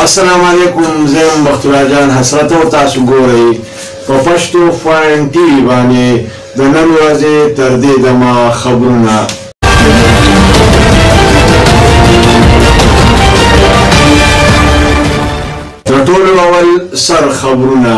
السلام علیکم زم بختیار جان حسرت او تاسو ګورئ په پښتو فاین ټي وي باندې د نن ورځې تر دې دمه خبرونه تر ټولو اول سر خبرونه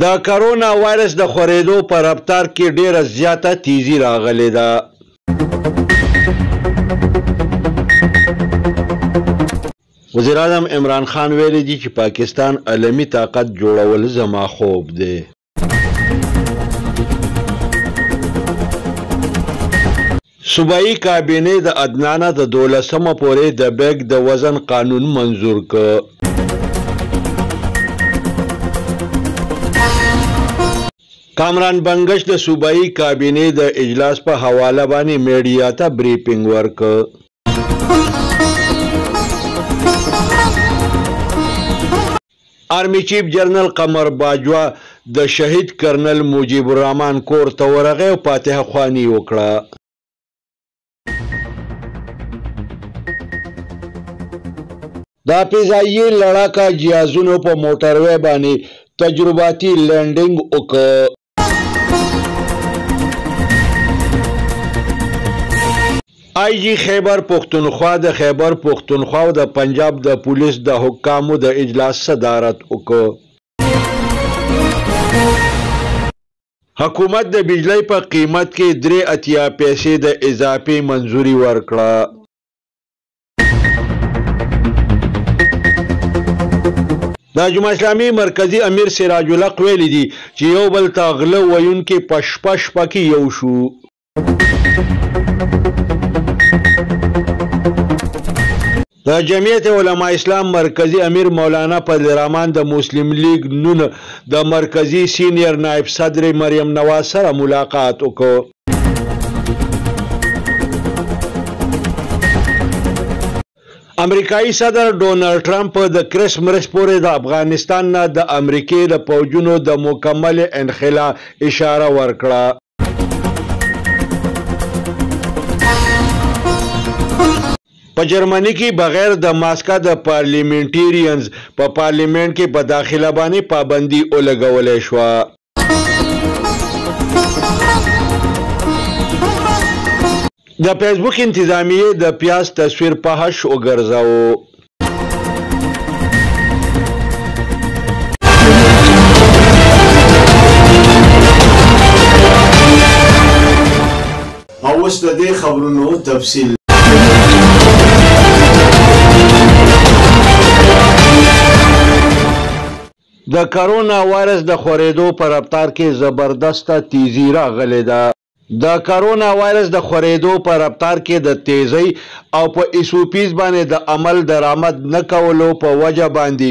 د کرونا وایرس د خورېدو په رفتار کې ډېره زیاته تیزی راغلې ده. وزیر اعظم عمران خان ویلي دي چې پاکستان عالمي طاقت جوړول زما خوب دی. صوبایي کابینې د عدنانه د 12مه پورې د بیگ د وزن قانون منظور کړ. کامران بنگش د صوبایي کابینې د اجلاس په حواله باندې میډیا ته بریفینګ ورکړ. آرمی چیف جنرال قمر باجوا د شهید کرنل مجیب الرحمن کور ته ورغی او فاتحه خواني وکړه. دا فضايي لړاکا جهازونو په موټروي باندې تجرباتي لینډینګ وکړ. آئی جی خیبر پختونخوا د خیبر پختونخوا او د پنجاب د پولیس د حکامو د اجلاس صدارت وکړ. حکومت د بجلی په قیمت کې 3.80 پیسې د اضافي منظوري ورکړه. د جمهوریت اسلامي مرکزی امیر سراج الحق ویلي دي چې یو بل ته غله ویونکي پشپش پکې یو شو. د جمعیت علماء اسلام مرکزی امیر مولانا فضل الرحمن د مسلم لیگ نون د مرکزی سینئر نائب صدر مریم نواز سره ملاقات وکړ. امریکایي صدر ډونالډ ټرمپ د کرسمس پورې د افغانستان نه د امریکې د فوجونو د مکمل انخلا اشاره ورکړه. په جرمني کې بغیر د ماسکه د پارلیمنټیرینز په پارلیمنت کې په داخله باندې پابندي ولګولې شوه. د فیسبوک انتظامیه د پیاز تصویر پهش وګرځاوه. او اوس د دې خبرونو تفصیل. د کرونا وایرس د خورېدو په رفتار کې زبردسته تیزی راغلې ده. د کرونا وایرس د خورېدو په رفتار کې د تیزی او په ایسوپیز باندې د عمل درآمد نه کولو په وجه باندې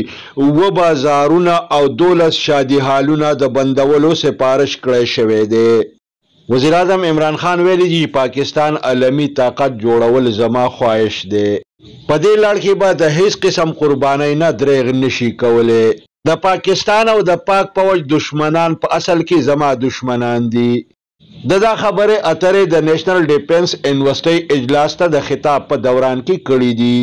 و بازارونه او 12 شادي حالونه د بندولو سفارش کړی شوی دی. وزیر اعظم عمران خان ویلي دي پاکستان عالمي طاقت جوړول زما خواهش دی. په دې لړ کې به د هیڅ قسم قربانۍ نه دریغ نشي کولی. د پاکستان او د پاک فوج دشمنان په اصل کې زما دشمنان دي. دا خبره اترې د نېشنل ډیفنس یونیورسيټي اجلاس ته د خطاب په دوران کې کړې دي.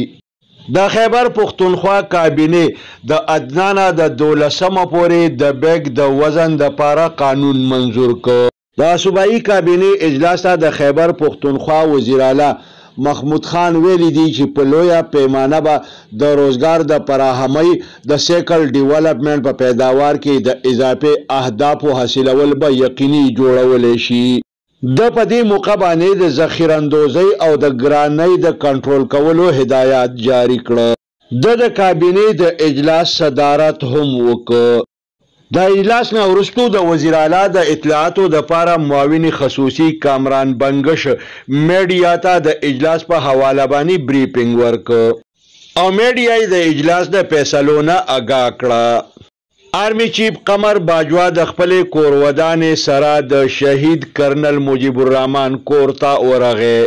د خیبر پختونخوا کابینې د عدنانه د 12مه پورې د بیگ د وزن د پاره قانون منظور کړ. د صوبایي کابینې اجلاس ته د خیبر پختونخوا وزیر اعلی محمود خان ویلي دي چې په لویه پیمانه به د روزګار د فراهمۍ د سیکل ډیولپمنټ په پیداوار کې د اضافي اهدافو حاصلول به یقیني جوړولی شي. د په دې موقع باندې د ذخیره اندوزۍ او د ګرانۍ د کنټرول کولو هدایات جاری کړه. د کابینې د اجلاس صدارت هم وکړ. د اجلاس نه وروسته د وزیر اعلی د اطلاعاتو دپاره معاون خصوصي کامران بنګش میډیا ته د اجلاس په حواله باندې بریفینګ ورکړ او میډیا یې د اجلاس د فیصلو نه آګاه کړه. آرمی چیف قمر باجوا د خپلې کورودانې سره د شهید کرنل مجیب الرحمن کور ته ورغی.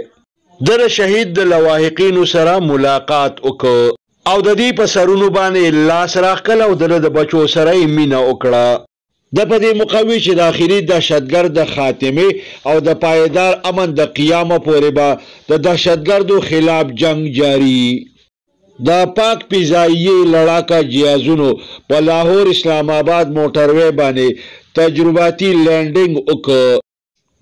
د شهید د لواحقینو سره ملاقات وکړ او د دې په سرونو باندې لاس راښکل او د بچو سره یې مینه وکړه. د په دې مقوي چې د آخري دهشتګرد د خاتمې او د پایدار امن د قیامه پورې به د دهشتګردو خلاف جنگ جاری. د پاک فضایي لړاکا جهازونو په لاهور اسلام آباد موټروي باندې تجرباتي لینډینګ وکړ.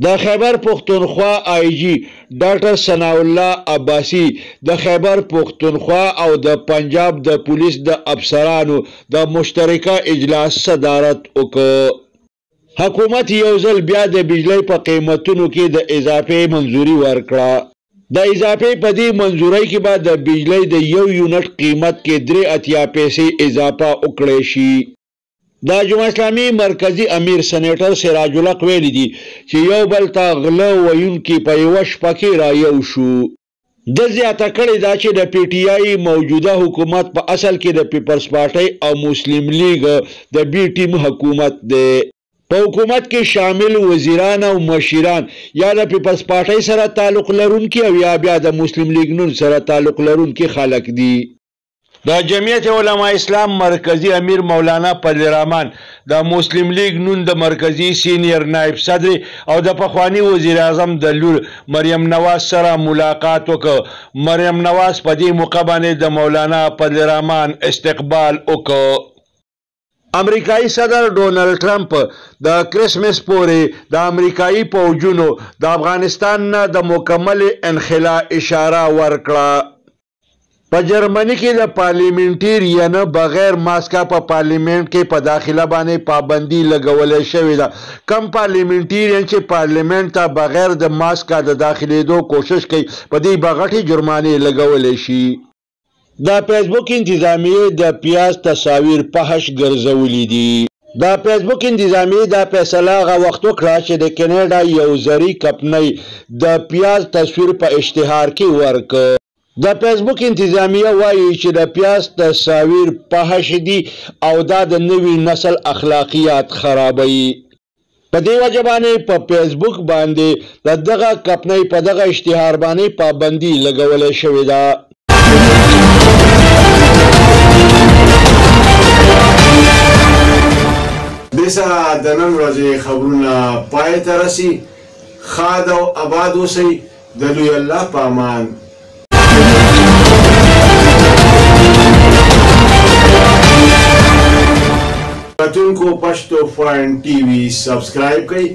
د خیبر پختونخوا آی جی ډاکټر ثناء الله عباسی د خیبر پختونخوا او د پنجاب د پولیس د افسرانو د مشترکه اجلاس صدارت وکړ. حکومت یو ځل بیا د بجلی په قیمتونو کې د اضافې منظوري ورکړه. د اضافې په دې منظورۍ کې به د بجلی د یو یونټ قیمت کې 83 پیسې اضافه وکړی شي. د جمهوریت اسلامي مرکزی امیر سېنیټر سراج الحق ویلي دي چې یو بل ته غله ویونکي په یوه شپه کې رایو شو. د زیاته کړې ده چې د پی ټي آی موجوده حکومت په اصل کې د پیپلز پارټۍ او مسلم لیگ د بی ټیم حکومت دی. په حکومت کې شامل وزیران او مشیران یا د پیپلز پارټۍ سره تعلق لرونکي او یا بیا د مسلم لیگ نون سره تعلق لرونکي خلک دي. د جمعیت علماء اسلام مرکزی امیر مولانا فضل الرحمن د مسلم لیگ نون د مرکزی سینیر نائب صدر او د پخوانی وزیر اعظم د لور مریم نواز سره ملاقات وکړ. مریم نواز په دې موقع باندې د مولانا فضل الرحمن استقبال وکړ. امریکایي صدر ډونالد ټرمپ د کرسمس پورې د امریکایي پوځونو د افغانستان نه د مکمل انخلا اشاره ورکړه. په جرمني کې د پارلیمنټیرین بغیر ماسکه په پارلیمنت کې په داخله باندې پابندي لګولې شوې ده. کم پارلیمنټیرین چې پارلیمنت ته بغیر د ماسکه د داخلېدو کوشش کوي په دې به غټې جرمانې لګولې شي. د فیسبوک انتظامیې د پیاز تصاویر فحش ګرځولي دي. د فیسبوک انتظامیې دا فیصله هغه وخت وکړه چې د کینیډا یو زري کمپنۍ د پیاز تصویر په اشتهار کې ورکړ. د فیسبوک انتظامیه وایي چې د پیاز تصاویر فحش دي او دا د نوي نسل اخلاقیات خرابوي. په دې وجه باندې په فیسبوک باندې د دغه کمپنۍ په دغه اشتهار باندې پابندي لګولې شوې ده. دې سره د نن ورځې خبرونه پای ته رسي. ښاد او آباد اوسئ. د لوی الله په امان. کتونکو پښتو فاین ټي وي سبسکرایب کړئ.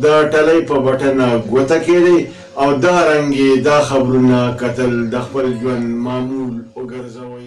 د ټلۍ په بټن ګوته کېږئ او دا رنګې دا خبرونه کتل د خپل ژوند معمول وګرځوئ.